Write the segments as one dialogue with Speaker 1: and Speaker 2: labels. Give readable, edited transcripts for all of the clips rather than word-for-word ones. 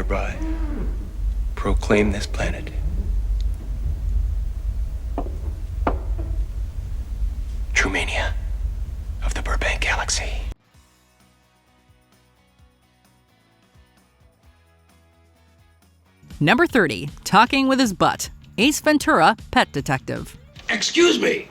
Speaker 1: hereby proclaim this planet Trumania of the Burbank Galaxy.
Speaker 2: Number 30, talking with his butt. Ace Ventura, Pet Detective.
Speaker 3: Excuse me,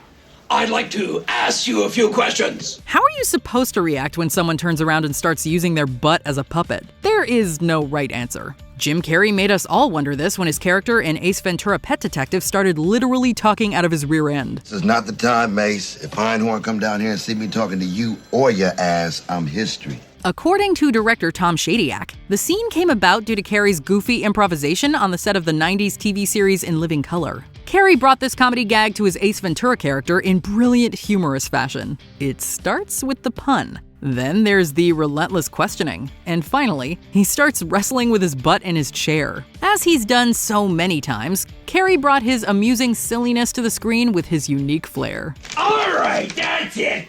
Speaker 3: I'd like to ask you a few questions.
Speaker 2: How are you supposed to react when someone turns around and starts using their butt as a puppet? There is no right answer. Jim Carrey made us all wonder this when his character in Ace Ventura Pet Detective started literally talking out of his rear end.
Speaker 4: This is not the time, Mace. If Einhorn come down here and see me talking to you or your ass, I'm history.
Speaker 2: According to director Tom Shadyac, the scene came about due to Carrey's goofy improvisation on the set of the 90s TV series In Living Color. Carrey brought this comedy gag to his Ace Ventura character in brilliant, humorous fashion. It starts with the pun. Then there's the relentless questioning. And finally, he starts wrestling with his butt in his chair. As he's done so many times, Carrey brought his amusing silliness to the screen with his unique flair.
Speaker 3: All right, that's it.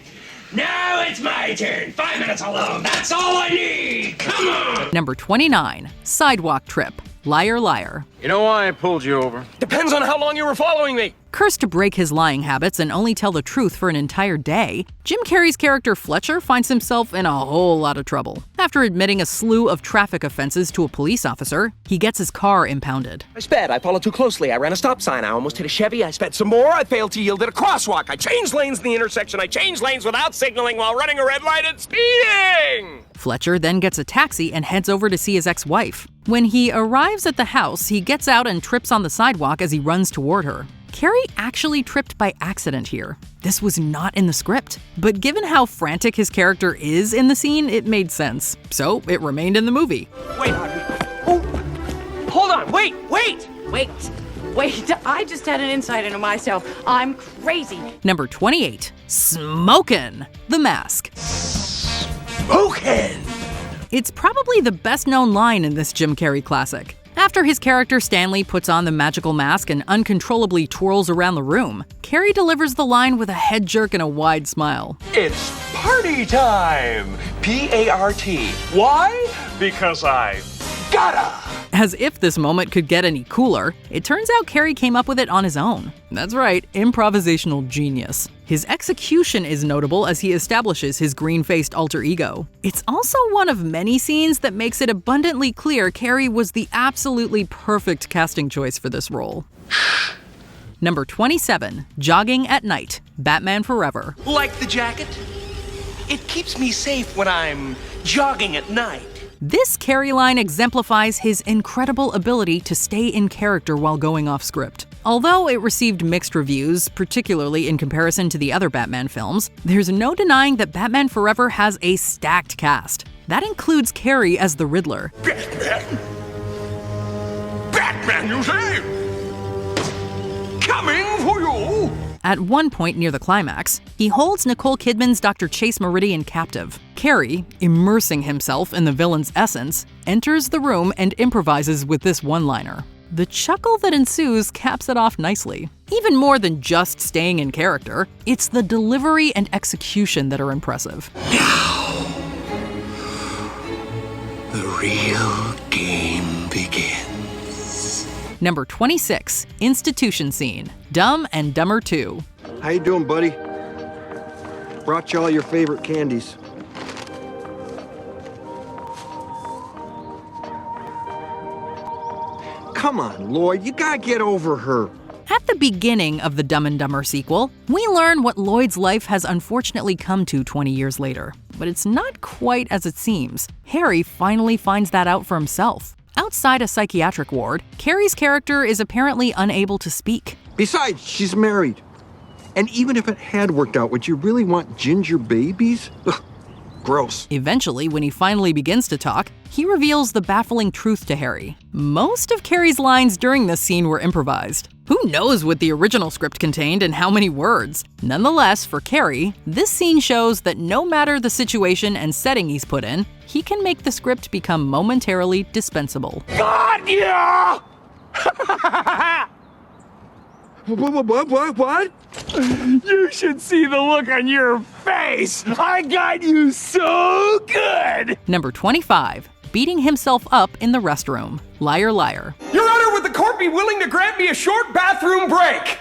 Speaker 3: Now it's my turn. 5 minutes alone. That's all I need. Come on.
Speaker 2: Number 29, Sidewalk Trip. Liar, liar.
Speaker 5: You know why I pulled you over?
Speaker 1: Depends on how long you were following me.
Speaker 2: Cursed to break his lying habits and only tell the truth for an entire day, Jim Carrey's character Fletcher finds himself in a whole lot of trouble. After admitting a slew of traffic offenses to a police officer, he gets his car impounded.
Speaker 6: I sped. I followed too closely. I ran a stop sign. I almost hit a Chevy. I sped some more. I failed to yield at a crosswalk. I changed lanes in the intersection. I changed lanes without signaling while running a red light and speeding!
Speaker 2: Fletcher then gets a taxi and heads over to see his ex-wife. When he arrives at the house, he gets out and trips on the sidewalk as he runs toward her. Carrey actually tripped by accident here. This was not in the script, but given how frantic his character is in the scene, it made sense. So it remained in the movie.
Speaker 6: Wait, oh, hold on. Wait.
Speaker 7: Wait, I just had an insight into myself. I'm crazy.
Speaker 2: Number 28, Smokin', The Mask.
Speaker 3: Smokin'!
Speaker 2: It's probably the best-known line in this Jim Carrey classic. After his character Stanley puts on the magical mask and uncontrollably twirls around the room, Carrey delivers the line with a head jerk and a wide smile.
Speaker 5: It's party time! P-A-R-T. Why? Because I gotta!
Speaker 2: As if this moment could get any cooler, it turns out Carrey came up with it on his own. That's right, improvisational genius. His execution is notable as he establishes his green-faced alter ego. It's also one of many scenes that makes it abundantly clear Carrey was the absolutely perfect casting choice for this role. Number 27, Jogging at Night, Batman Forever.
Speaker 6: Like the jacket? It keeps me safe when I'm jogging at night.
Speaker 2: This Carrey line exemplifies his incredible ability to stay in character while going off script. Although it received mixed reviews, particularly in comparison to the other Batman films, there's no denying that Batman Forever has a stacked cast. That includes Carrey as the Riddler.
Speaker 3: Batman? Batman, you say? Coming for you!
Speaker 2: At one point near the climax, he holds Nicole Kidman's Dr. Chase Meridian captive. Carrey, immersing himself in the villain's essence, enters the room and improvises with this one-liner. The chuckle that ensues caps it off nicely. Even more than just staying in character, it's the delivery and execution that are impressive.
Speaker 3: Now, the real game begins.
Speaker 2: Number 26, Institution Scene, Dumb and Dumber 2.
Speaker 8: How you doing, buddy? Brought you all your favorite candies. Come on, Lloyd, you gotta get over her.
Speaker 2: At the beginning of the Dumb and Dumber sequel, we learn what Lloyd's life has unfortunately come to 20 years later. But it's not quite as it seems. Harry finally finds that out for himself. Outside a psychiatric ward, Carrey's character is apparently unable to speak.
Speaker 8: Besides, she's married. And even if it had worked out, would you really want ginger babies? Ugh, gross.
Speaker 2: Eventually, when he finally begins to talk, he reveals the baffling truth to Harry. Most of Carrey's lines during this scene were improvised. Who knows what the original script contained and how many words? Nonetheless, for Carrey, this scene shows that no matter the situation and setting he's put in, he can make the script become momentarily dispensable.
Speaker 3: God, yeah!
Speaker 8: What?
Speaker 5: You should see the look on your face! I got you so good!
Speaker 2: Number 25, beating himself up in the restroom. Liar, liar.
Speaker 6: Your Honor, would the court be willing to grant me a short bathroom break?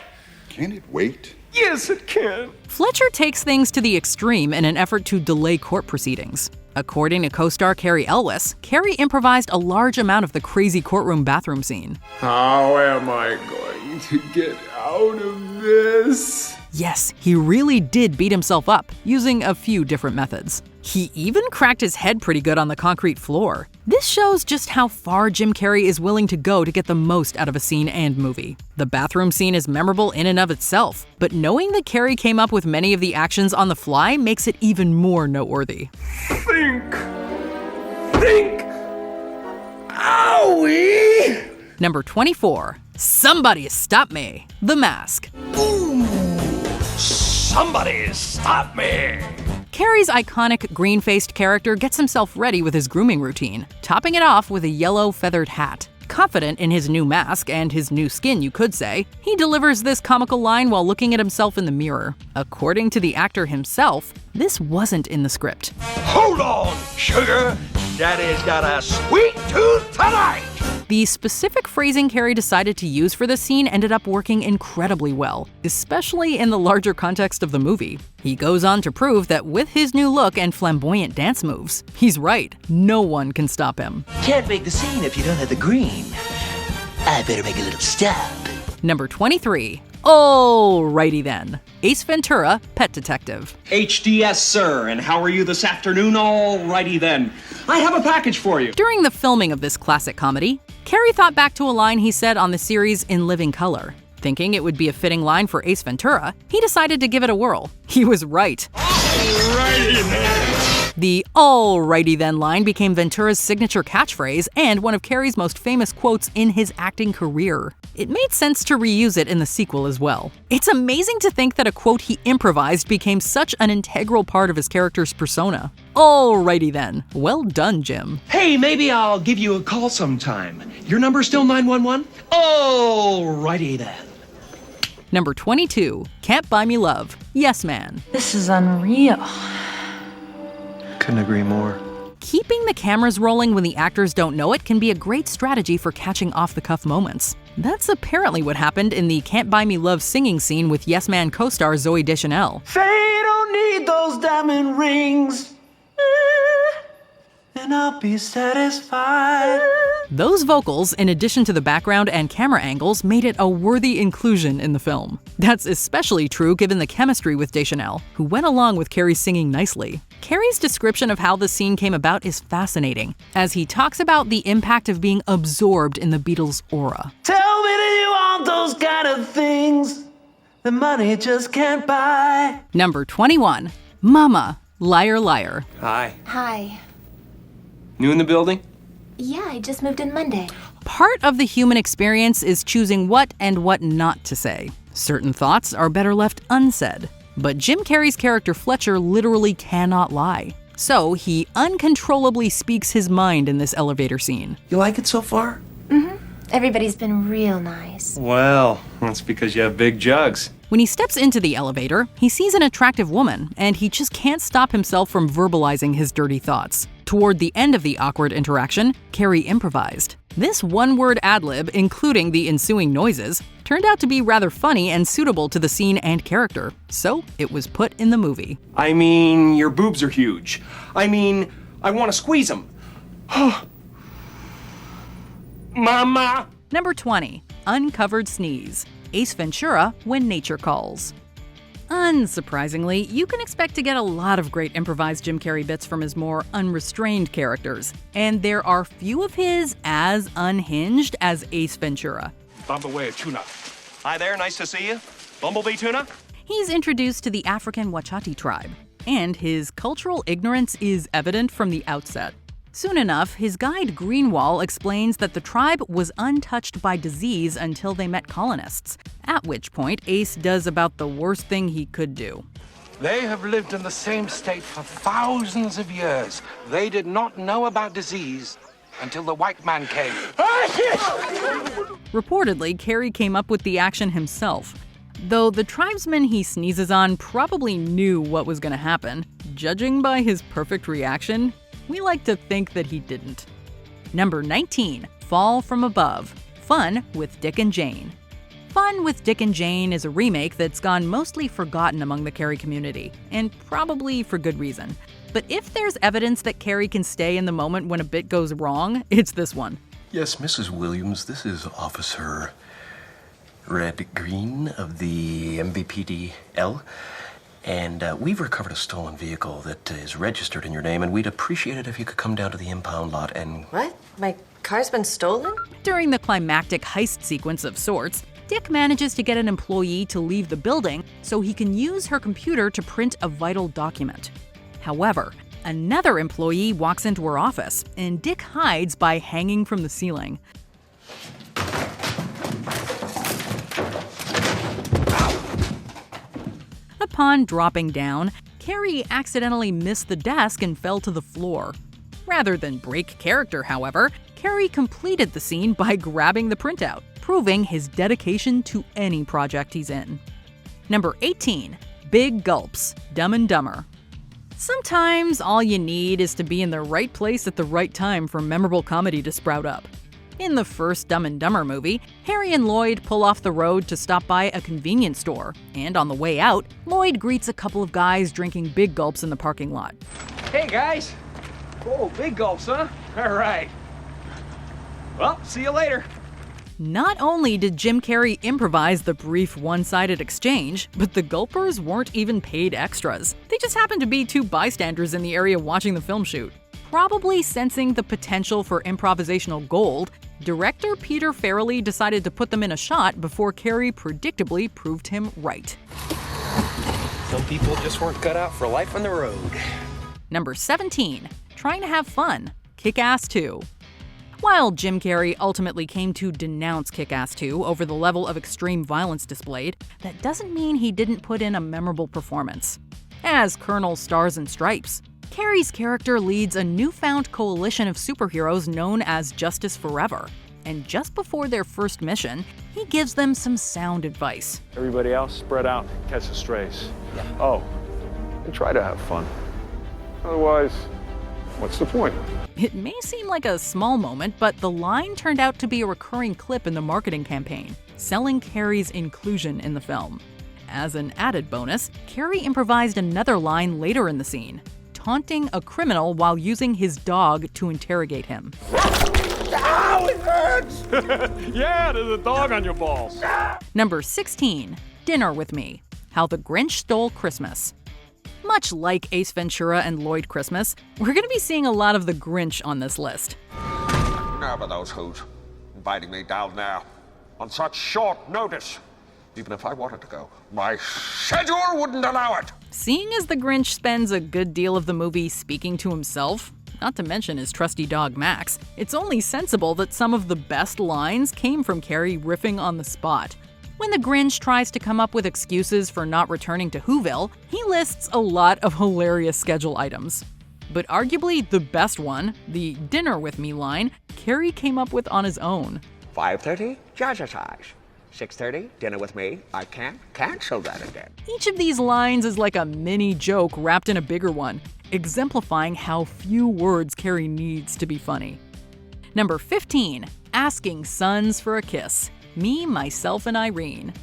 Speaker 8: Can it wait?
Speaker 6: Yes, it can.
Speaker 2: Fletcher takes things to the extreme in an effort to delay court proceedings. According to co-star Cary Elwes, Cary improvised a large amount of the crazy courtroom bathroom scene.
Speaker 5: How am I going to get out of this?
Speaker 2: Yes, he really did beat himself up, using a few different methods. He even cracked his head pretty good on the concrete floor. This shows just how far Jim Carrey is willing to go to get the most out of a scene and movie. The bathroom scene is memorable in and of itself, but knowing that Carrey came up with many of the actions on the fly makes it even more noteworthy.
Speaker 6: Think. Owie!
Speaker 2: Number 24. Somebody Stop Me! The Mask.
Speaker 3: Somebody stop me!
Speaker 2: Carrey's iconic green-faced character gets himself ready with his grooming routine, topping it off with a yellow feathered hat. Confident in his new mask and his new skin, you could say, he delivers this comical line while looking at himself in the mirror. According to the actor himself, this wasn't in the script.
Speaker 3: Hold on, sugar! Daddy's got a sweet tooth tonight!
Speaker 2: The specific phrasing Carrey decided to use for this scene ended up working incredibly well, especially in the larger context of the movie. He goes on to prove that with his new look and flamboyant dance moves, he's right, no one can stop him.
Speaker 9: Can't make the scene if you don't have the green. I better make a little stop.
Speaker 2: Number 23. Alrighty then. Ace Ventura, Pet Detective.
Speaker 6: HDS, sir, and how are you this afternoon? Alrighty then. I have a package for you.
Speaker 2: During the filming of this classic comedy, Carrey thought back to a line he said on the series In Living Color. Thinking it would be a fitting line for Ace Ventura, he decided to give it a whirl. He was right.
Speaker 3: Alrighty then!
Speaker 2: The "alrighty then" line became Ventura's signature catchphrase and one of Carrey's most famous quotes in his acting career. It made sense to reuse it in the sequel as well. It's amazing to think that a quote he improvised became such an integral part of his character's persona. Alrighty then. Well done, Jim.
Speaker 6: Hey, maybe I'll give you a call sometime. Your number's still 911? Alrighty then.
Speaker 2: Number 22. Can't Buy Me Love. Yes Man.
Speaker 7: This is unreal.
Speaker 1: Couldn't agree more.
Speaker 2: Keeping the cameras rolling when the actors don't know it can be a great strategy for catching off-the-cuff moments. That's apparently what happened in the Can't Buy Me Love singing scene with Yes Man co-star Zooey Deschanel.
Speaker 9: Say you don't need those diamond rings, and I'll be satisfied.
Speaker 2: Those vocals, in addition to the background and camera angles, made it a worthy inclusion in the film. That's especially true given the chemistry with Deschanel, who went along with Carrey's singing nicely. Carrey's description of how the scene came about is fascinating, as he talks about the impact of being absorbed in the Beatles' aura.
Speaker 9: Tell me that you want those kind of things that money just can't buy.
Speaker 2: Number 21. Mama, Liar Liar.
Speaker 1: Hi.
Speaker 10: Hi.
Speaker 1: New in the building?
Speaker 10: Yeah, I just moved in Monday.
Speaker 2: Part of the human experience is choosing what and what not to say. Certain thoughts are better left unsaid. But Jim Carrey's character Fletcher literally cannot lie. So he uncontrollably speaks his mind in this elevator scene.
Speaker 9: You like it so far?
Speaker 10: Mm-hmm. Everybody's been real nice.
Speaker 1: Well, that's because you have big jugs.
Speaker 2: When he steps into the elevator, he sees an attractive woman, and he just can't stop himself from verbalizing his dirty thoughts. Toward the end of the awkward interaction, Carrey improvised. This one-word ad-lib, including the ensuing noises, turned out to be rather funny and suitable to the scene and character, so it was put in the movie.
Speaker 6: I mean, your boobs are huge. I mean, I want to squeeze them. Mama!
Speaker 2: Number 20. Uncovered Sneeze. Ace Ventura, When Nature Calls. Unsurprisingly, you can expect to get a lot of great improvised Jim Carrey bits from his more unrestrained characters, and there are few of his as unhinged as Ace Ventura.
Speaker 5: Bumblebee tuna.
Speaker 6: Hi there, nice to see you. Bumblebee tuna?
Speaker 2: He's introduced to the African Wachati tribe, and his cultural ignorance is evident from the outset. Soon enough, his guide Greenwall explains that the tribe was untouched by disease until they met colonists, at which point Ace does about the worst thing he could do.
Speaker 5: They have lived in the same state for thousands of years. They did not know about disease until the white man came.
Speaker 2: Reportedly, Carrey came up with the action himself, though the tribesman he sneezes on probably knew what was going to happen. Judging by his perfect reaction, we like to think that he didn't. Number 19, Fall from Above. Fun with Dick and Jane. Fun with Dick and Jane is a remake that's gone mostly forgotten among the Carrey community, and probably for good reason. But if there's evidence that Carrey can stay in the moment when a bit goes wrong, it's this one.
Speaker 11: Yes, Mrs. Williams, this is Officer Red Green of the MVPDL. And we've recovered a stolen vehicle that is registered in your name, and we'd appreciate it if you could come down to the impound lot and...
Speaker 12: What? My car's been stolen?
Speaker 2: During the climactic heist sequence of sorts, Dick manages to get an employee to leave the building so he can use her computer to print a vital document. However, another employee walks into her office, and Dick hides by hanging from the ceiling. Upon dropping down, Carrey accidentally missed the desk and fell to the floor. Rather than break character, however, Carrey completed the scene by grabbing the printout, proving his dedication to any project he's in. Number 18, Big Gulps, Dumb and Dumber. Sometimes all you need is to be in the right place at the right time for memorable comedy to sprout up. In the first Dumb and Dumber movie, Harry and Lloyd pull off the road to stop by a convenience store, and on the way out, Lloyd greets a couple of guys drinking big gulps in the parking lot.
Speaker 13: Hey guys! Oh, big gulps, huh? All right. Well, see you later.
Speaker 2: Not only did Jim Carrey improvise the brief one-sided exchange, but the gulpers weren't even paid extras. They just happened to be two bystanders in the area watching the film shoot. Probably sensing the potential for improvisational gold, director Peter Farrelly decided to put them in a shot before Carrey predictably proved him right.
Speaker 6: Some people just weren't cut out for life on the road.
Speaker 2: Number 17, Trying to Have Fun, Kick-Ass 2. While Jim Carrey ultimately came to denounce Kick-Ass 2 over the level of extreme violence displayed, that doesn't mean he didn't put in a memorable performance. As Colonel Stars and Stripes, Carrey's character leads a newfound coalition of superheroes known as Justice Forever. And just before their first mission, he gives them some sound advice.
Speaker 14: Everybody else, spread out, catch the strays. Oh, and try to have fun. Otherwise, what's the point?
Speaker 2: It may seem like a small moment, but the line turned out to be a recurring clip in the marketing campaign, selling Carrey's inclusion in the film. As an added bonus, Carrey improvised another line later in the scene, taunting a criminal while using his dog to interrogate him.
Speaker 14: Ow, it hurts! Yeah, there's a dog on your balls.
Speaker 2: Number 16, Dinner with Me, How the Grinch Stole Christmas. Much like Ace Ventura and Lloyd Christmas, we're going to be seeing a lot of the Grinch on this list.
Speaker 15: Now about those who's inviting me down there on such short notice. Even if I wanted to go, my schedule wouldn't allow it.
Speaker 2: Seeing as the Grinch spends a good deal of the movie speaking to himself, not to mention his trusty dog Max, it's only sensible that some of the best lines came from Carrey riffing on the spot. When the Grinch tries to come up with excuses for not returning to Whoville, he lists a lot of hilarious schedule items. But arguably the best one, the Dinner with Me line, Carrey came up with on his own.
Speaker 6: 5:30, jazzercise. 6:30, dinner with me. I can't cancel that again.
Speaker 2: Each of these lines is like a mini joke wrapped in a bigger one, exemplifying how few words Carrey needs to be funny. Number 15, Asking Sons for a Kiss, Me, Myself, and Irene.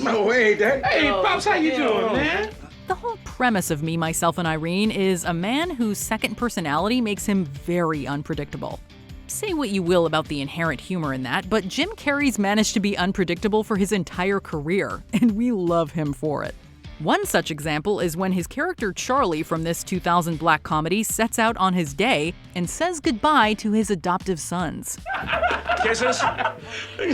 Speaker 13: No way, Dad. Hey, Pops, how you doing, man?
Speaker 2: The whole premise of Me, Myself, and Irene is a man whose second personality makes him very unpredictable. Say what you will about the inherent humor in that, but Jim Carrey's managed to be unpredictable for his entire career, and we love him for it. One such example is when his character Charlie from this 2000 black comedy sets out on his day and says goodbye to his adoptive sons.
Speaker 13: Kisses? Daddy. See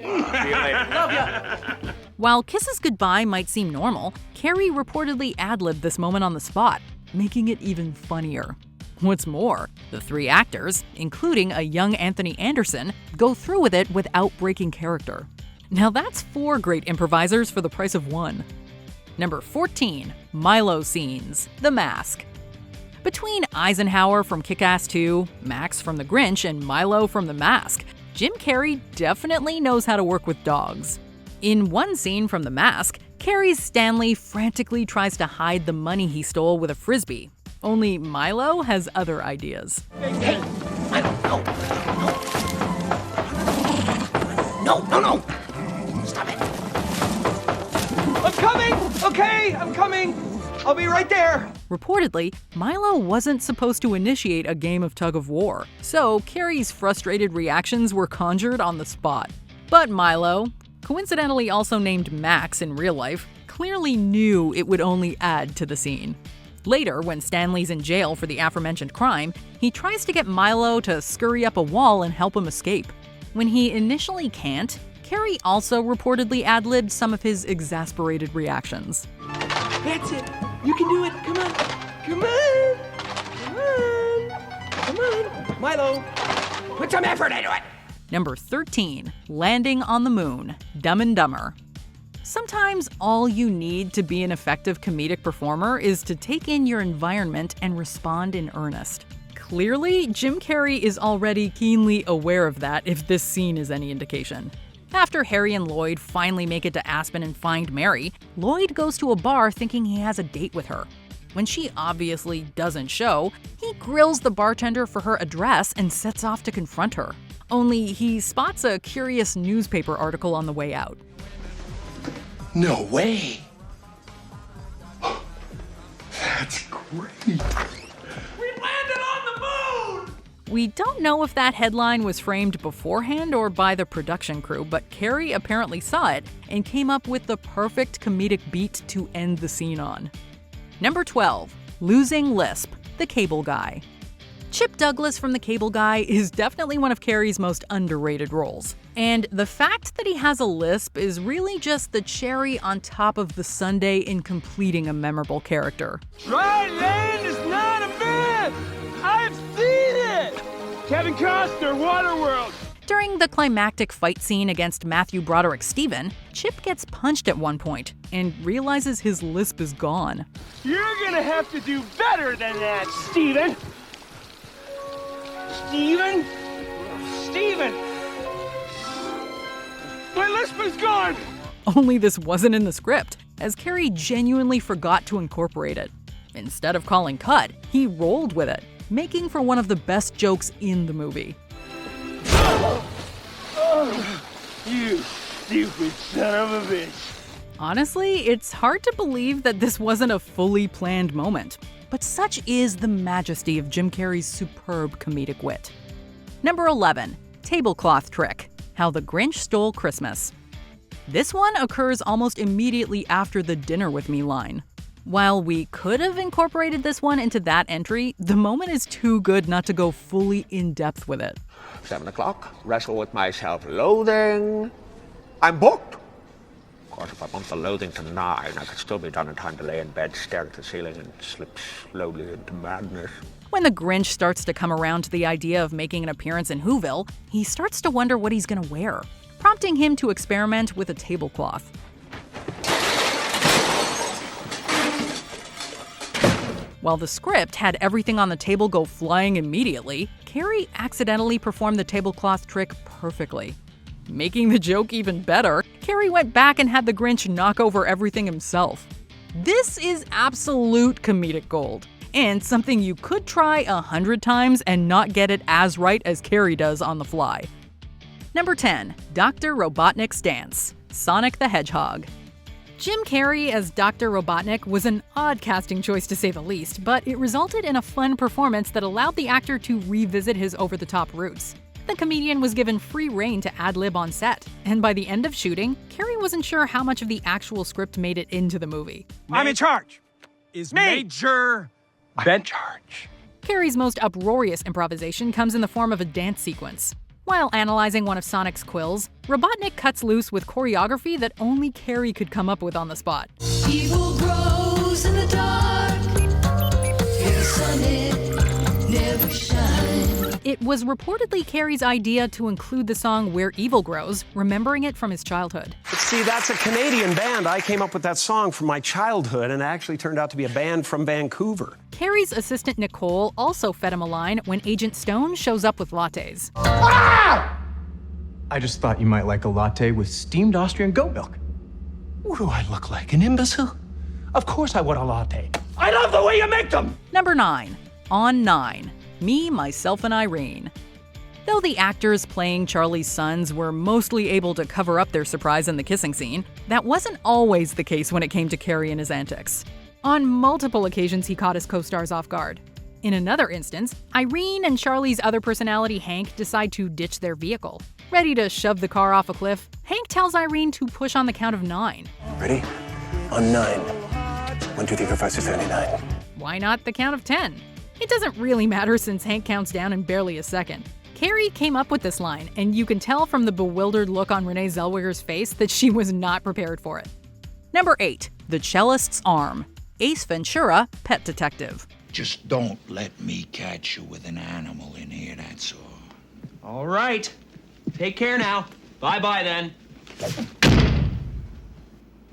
Speaker 13: you later. Love ya.
Speaker 2: While kisses goodbye might seem normal, Carrey reportedly ad-libbed this moment on the spot, making it even funnier. What's more, the three actors, including a young Anthony Anderson, go through with it without breaking character. Now that's 4 great improvisers for the price of 1. Number 14, Milo Scenes, The Mask. Between Eisenhower from Kick-Ass 2, Max from The Grinch, and Milo from The Mask, Jim Carrey definitely knows how to work with dogs. In one scene from The Mask, Carrey's Stanley frantically tries to hide the money he stole with a frisbee, Only Milo has other ideas.
Speaker 6: Hey! Milo, no! Stop it!
Speaker 13: I'm coming! Okay, I'm coming! I'll be right there!
Speaker 2: Reportedly, Milo wasn't supposed to initiate a game of tug-of-war, so Carrie's frustrated reactions were conjured on the spot. But Milo, coincidentally also named Max in real life, clearly knew it would only add to the scene. Later, when Stanley's in jail for the aforementioned crime, he tries to get Milo to scurry up a wall and help him escape. When he initially can't, Carrey also reportedly ad-libbed some of his exasperated reactions.
Speaker 6: That's it! You can do it! Come on! Come on! Come on! Come on! Milo, put some effort into it!
Speaker 2: Number 13, Landing on the Moon, Dumb and Dumber. Sometimes all you need to be an effective comedic performer is to take in your environment and respond in earnest. Clearly, Jim Carrey is already keenly aware of that if this scene is any indication. After Harry and Lloyd finally make it to Aspen and find Mary, Lloyd goes to a bar thinking he has a date with her. When she obviously doesn't show, he grills the bartender for her address and sets off to confront her. Only he spots a curious newspaper article on the way out.
Speaker 8: No way! That's great!
Speaker 2: We don't know if that headline was framed beforehand or by the production crew, but Carrey apparently saw it and came up with the perfect comedic beat to end the scene on. Number 12, Losing Lisp, the Cable Guy. Chip Douglas from The Cable Guy is definitely one of Carrey's most underrated roles. And the fact that he has a lisp is really just the cherry on top of the sundae in completing a memorable character.
Speaker 13: Dry land is not a myth! I've seen it! Kevin Costner, Waterworld!
Speaker 2: During the climactic fight scene against Matthew Broderick's Steven, Chip gets punched at one point and realizes his lisp is gone.
Speaker 13: You're gonna have to do better than that, Steven! Steven? Steven! My lisp is gone!
Speaker 2: Only this wasn't in the script, as Carrey genuinely forgot to incorporate it. Instead of calling cut, he rolled with it, making for one of the best jokes in the movie.
Speaker 13: You stupid son of a bitch.
Speaker 2: Honestly, it's hard to believe that this wasn't a fully planned moment, but such is the majesty of Jim Carrey's superb comedic wit. Number 11, Tablecloth Trick, How the Grinch Stole Christmas. This one occurs almost immediately after the dinner with me line. While we could have incorporated this one into that entry, the moment is too good not to go fully in-depth with it.
Speaker 15: 7 o'clock, wrestle with my self-loathing. I'm booked. Of course, if I bump the loathing to 9, I could still be done in time to lay in bed, stare at the ceiling, and slip slowly into madness.
Speaker 2: When the Grinch starts to come around to the idea of making an appearance in Whoville, he starts to wonder what he's gonna wear, prompting him to experiment with a tablecloth. While the script had everything on the table go flying immediately, Carrey accidentally performed the tablecloth trick perfectly. Making the joke even better, Carrey went back and had the Grinch knock over everything himself. This is absolute comedic gold, and something you could try 100 times and not get it as right as Carrey does on the fly. Number 10, Dr. Robotnik's Dance, Sonic the Hedgehog. Jim Carrey as Dr. Robotnik was an odd casting choice to say the least, but it resulted in a fun performance that allowed the actor to revisit his over-the-top roots. The comedian was given free rein to ad-lib on set, and by the end of shooting, Carrey wasn't sure how much of the actual script made it into the movie.
Speaker 13: I'm in charge. Is Major Ben charge?
Speaker 2: Carrey's most uproarious improvisation comes in the form of a dance sequence. While analyzing one of Sonic's quills, Robotnik cuts loose with choreography that only Carrey could come up with on the spot.
Speaker 16: Evil grows in the dark, in the sun it never shines.
Speaker 2: It was reportedly Carrey's idea to include the song Where Evil Grows, remembering it from his childhood.
Speaker 6: But see, that's a Canadian band. I came up with that song from my childhood, and it actually turned out to be a band from Vancouver.
Speaker 2: Carrey's assistant Nicole also fed him a line when Agent Stone shows up with lattes.
Speaker 17: Ah! I just thought you might like a latte with steamed Austrian goat milk.
Speaker 6: What do I look like, an imbecile? Of course I want a latte.
Speaker 3: I love the way you make them!
Speaker 2: Number 9. On 9. Me, Myself, and Irene. Though the actors playing Charlie's sons were mostly able to cover up their surprise in the kissing scene, that wasn't always the case when it came to Carrey and his antics. On multiple occasions, he caught his co-stars off guard. In another instance, Irene and Charlie's other personality, Hank, decide to ditch their vehicle. Ready to shove the car off a cliff, Hank tells Irene to push on the count of 9.
Speaker 11: Ready? On 9. 1, 2, 3, 4, 5, 6, 7, 8, 9.
Speaker 2: Why not the count of 10? It doesn't really matter since Hank counts down in barely a second. Carrey came up with this line, and you can tell from the bewildered look on Renee Zellweger's face that she was not prepared for it. Number 8. The Cellist's Arm. Ace Ventura, Pet Detective.
Speaker 5: Just don't let me catch you with an animal in here, that's all.
Speaker 6: All right. Take care now. Bye-bye then.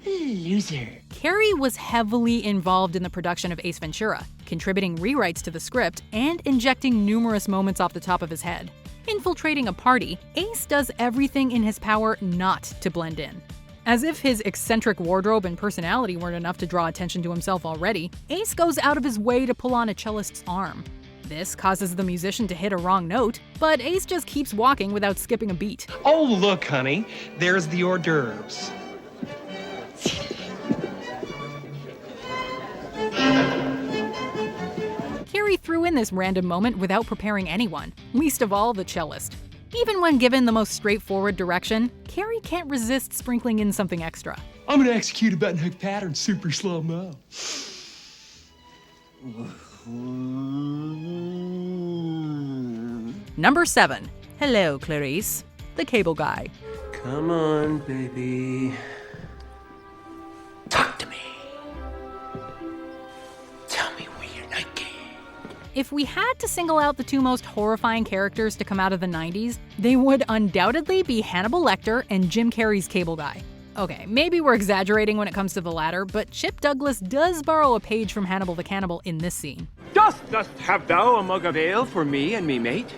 Speaker 7: Loser.
Speaker 2: Carrey was heavily involved in the production of Ace Ventura, contributing rewrites to the script and injecting numerous moments off the top of his head. Infiltrating a party, Ace does everything in his power not to blend in. As if his eccentric wardrobe and personality weren't enough to draw attention to himself already, Ace goes out of his way to pull on a cellist's arm. This causes the musician to hit a wrong note, but Ace just keeps walking without skipping a beat.
Speaker 6: Oh, look, honey. There's the hors d'oeuvres.
Speaker 2: Carrey threw in this random moment without preparing anyone, least of all the cellist. Even when given the most straightforward direction, Carrey can't resist sprinkling in something extra.
Speaker 3: I'm gonna execute a button hook pattern super slow-mo.
Speaker 2: Number 7. Hello, Clarice. The Cable Guy.
Speaker 11: Come on, baby. Talk to me. Tell me where you're naked.
Speaker 2: If we had to single out the two most horrifying characters to come out of the 90s, they would undoubtedly be Hannibal Lecter and Jim Carrey's Cable Guy. Okay, maybe we're exaggerating when it comes to the latter, but Chip Douglas does borrow a page from Hannibal the Cannibal in this scene.
Speaker 13: Dost have thou a mug of ale for me and me mate?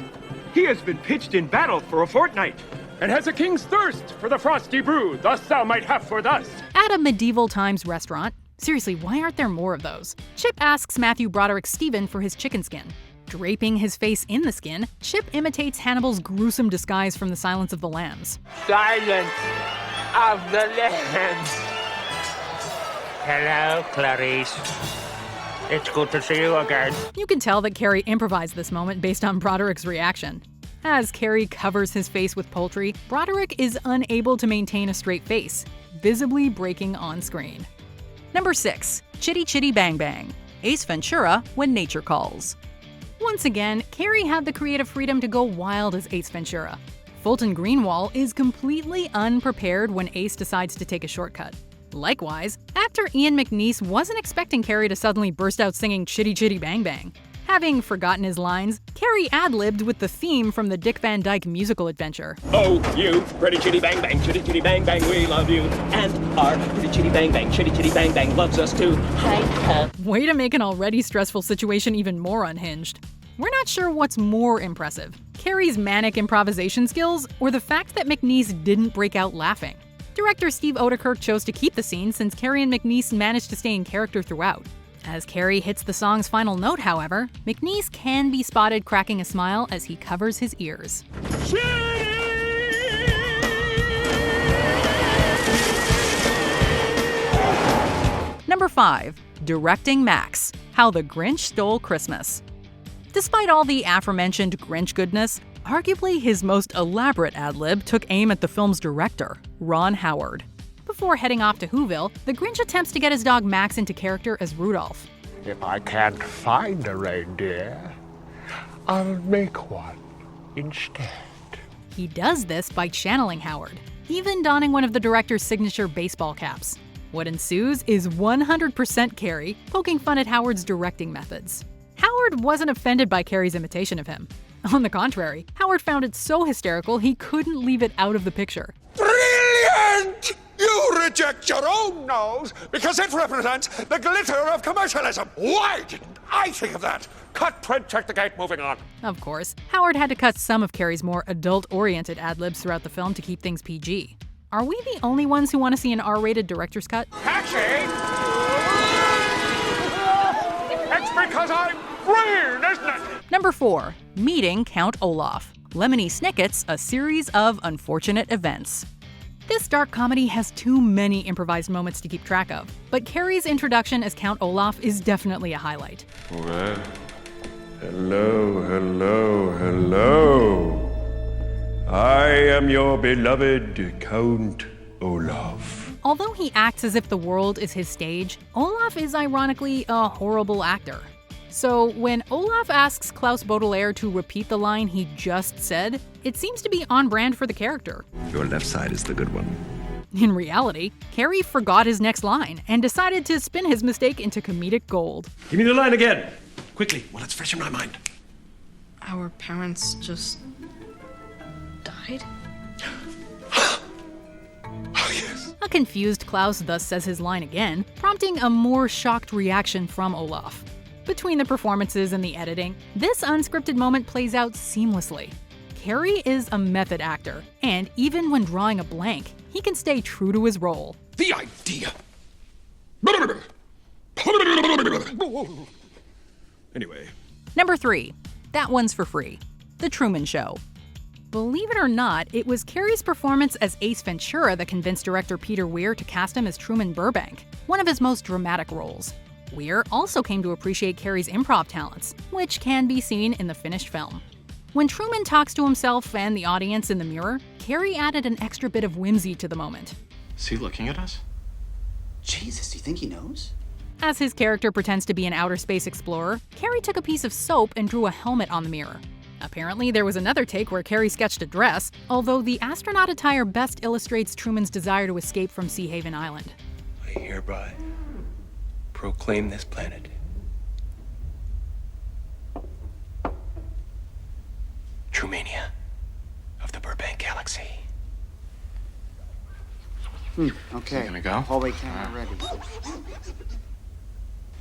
Speaker 13: He has been pitched in battle for a fortnight, and has a king's thirst for the frosty brew, thus thou might have for thus.
Speaker 2: At a medieval times restaurant, seriously, why aren't there more of those? Chip asks Matthew Broderick Stephen for his chicken skin. Draping his face in the skin, Chip imitates Hannibal's gruesome disguise from The Silence of the Lambs.
Speaker 15: Silence of the Lambs. Hello, Clarice. It's good to see you again.
Speaker 2: You can tell that Carrey improvised this moment based on Broderick's reaction. As Carrey covers his face with poultry, Broderick is unable to maintain a straight face, visibly breaking on screen. Number 6. Chitty Chitty Bang Bang. Ace Ventura, When Nature Calls. Once again, Carrey had the creative freedom to go wild as Ace Ventura. Fulton Greenwall is completely unprepared when Ace decides to take a shortcut. Likewise, actor Ian McNeice wasn't expecting Carrey to suddenly burst out singing Chitty Chitty Bang Bang. Having forgotten his lines, Carrey ad-libbed with the theme from the Dick Van Dyke musical adventure.
Speaker 6: Oh, you, pretty chitty bang bang, chitty chitty bang bang, we love you. And our pretty chitty bang bang, chitty chitty bang bang loves us too. Hi.
Speaker 2: Way to make an already stressful situation even more unhinged. We're not sure what's more impressive, Carrey's manic improvisation skills or the fact that McNeice didn't break out laughing. Director Steve Odekirk chose to keep the scene since Carrey and McNeice managed to stay in character throughout. As Carrey hits the song's final note, however, McNeice can be spotted cracking a smile as he covers his ears. Number 5. Directing Max. How the Grinch Stole Christmas. Despite all the aforementioned Grinch goodness, arguably his most elaborate ad-lib took aim at the film's director, Ron Howard. Before heading off to Whoville, the Grinch attempts to get his dog Max into character as Rudolph.
Speaker 15: If I can't find a reindeer, I'll make one instead.
Speaker 2: He does this by channeling Howard, even donning one of the director's signature baseball caps. What ensues is 100% Carrey poking fun at Howard's directing methods. Howard wasn't offended by Carrey's imitation of him. On the contrary, Howard found it so hysterical he couldn't leave it out of the picture.
Speaker 15: Brilliant! You reject your own nose because it represents the glitter of commercialism. Why didn't I think of that? Cut, print, check the gate, moving on.
Speaker 2: Of course, Howard had to cut some of Carrey's more adult-oriented ad-libs throughout the film to keep things PG. Are we the only ones who want to see an R-rated director's cut?
Speaker 15: Taxi!
Speaker 13: because I'm green, isn't it?
Speaker 2: Number 4. Meeting Count Olaf. Lemony Snicket's A Series of Unfortunate Events. This dark comedy has too many improvised moments to keep track of, but Carrey's introduction as Count Olaf is definitely a highlight.
Speaker 14: Well, hello. I am your beloved Count Olaf.
Speaker 2: Although he acts as if the world is his stage, Olaf is ironically a horrible actor. So when Olaf asks Klaus Baudelaire to repeat the line he just said, it seems to be on brand for the character.
Speaker 18: Your left side is the good one.
Speaker 2: In reality, Carrey forgot his next line and decided to spin his mistake into comedic gold.
Speaker 11: Give me the line again. Quickly, while it's fresh in my mind.
Speaker 12: Our parents just died?
Speaker 2: A confused Klaus thus says his line again, prompting a more shocked reaction from Olaf. Between the performances and the editing, this unscripted moment plays out seamlessly. Carrey is a method actor, and even when drawing a blank, he can stay true to his role.
Speaker 6: The idea.
Speaker 14: Anyway.
Speaker 2: Number 3. That one's for free. The Truman Show. Believe it or not, it was Carrey's performance as Ace Ventura that convinced director Peter Weir to cast him as Truman Burbank, one of his most dramatic roles. Weir also came to appreciate Carrey's improv talents, which can be seen in the finished film. When Truman talks to himself and the audience in the mirror, Carrey added an extra bit of whimsy to the moment.
Speaker 19: Is he looking at us?
Speaker 20: Jesus, do you think he knows?
Speaker 2: As his character pretends to be an outer space explorer, Carrey took a piece of soap and drew a helmet on the mirror. Apparently, there was another take where Carrey sketched a dress, although the astronaut attire best illustrates Truman's desire to escape from Sea Haven Island.
Speaker 1: I hereby proclaim this planet Trumania of the Burbank Galaxy.
Speaker 20: Okay.
Speaker 19: Can we go?
Speaker 20: Hallway camera ready.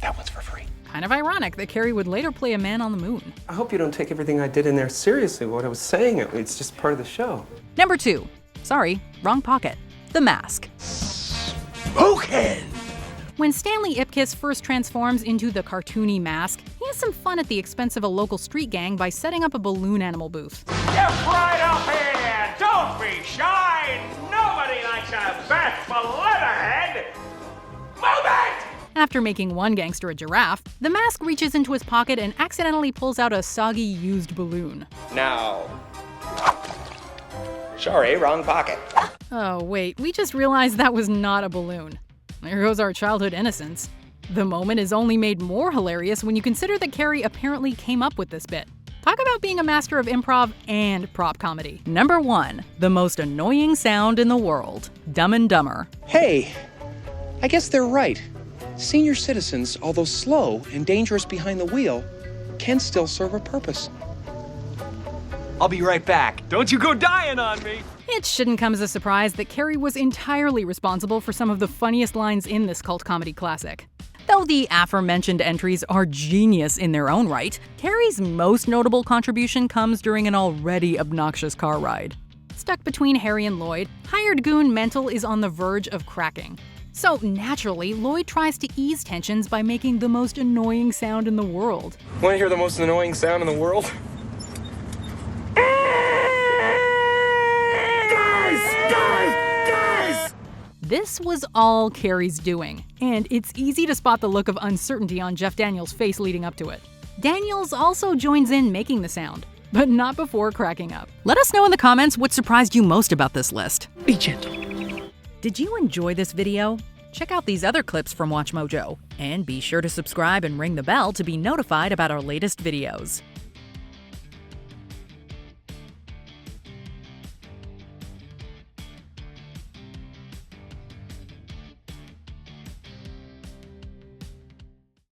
Speaker 1: That one's for free.
Speaker 2: Kind of ironic that Carrey would later play a man on the moon.
Speaker 21: I hope you don't take everything I did in there seriously, what I was saying. It's just part of the show.
Speaker 2: Number 2. Sorry, wrong pocket. The Mask.
Speaker 6: Spoken!
Speaker 2: When Stanley Ipkiss first transforms into the cartoony Mask, he has some fun at the expense of a local street gang by setting up a balloon animal booth.
Speaker 3: Get right up here! Don't be shy! Nobody likes a Beth Leatherhead! Move it!
Speaker 2: After making one gangster a giraffe, the Mask reaches into his pocket and accidentally pulls out a soggy, used balloon.
Speaker 6: Now. Sorry, wrong pocket.
Speaker 2: Oh, wait, we just realized that was not a balloon. There goes our childhood innocence. The moment is only made more hilarious when you consider that Carrey apparently came up with this bit. Talk about being a master of improv and prop comedy. Number 1. The most annoying sound in the world. Dumb and Dumber.
Speaker 22: Hey, I guess they're right. Senior citizens, although slow and dangerous behind the wheel, can still serve a purpose.
Speaker 1: I'll be right back. Don't you go dying on me!
Speaker 2: It shouldn't come as a surprise that Carrey was entirely responsible for some of the funniest lines in this cult comedy classic. Though the aforementioned entries are genius in their own right, Carrey's most notable contribution comes during an already obnoxious car ride. Stuck between Harry and Lloyd, hired goon Mental is on the verge of cracking. So naturally, Lloyd tries to ease tensions by making the most annoying sound in the world.
Speaker 21: Want to hear the most annoying sound in the world?
Speaker 2: This was all Carrey's doing, and it's easy to spot the look of uncertainty on Jeff Daniels' face leading up to it. Daniels also joins in making the sound, but not before cracking up. Let us know in the comments what surprised you most about this list.
Speaker 22: Be gentle.
Speaker 2: Did you enjoy this video? Check out these other clips from WatchMojo, and be sure to subscribe and ring the bell to be notified about our latest videos.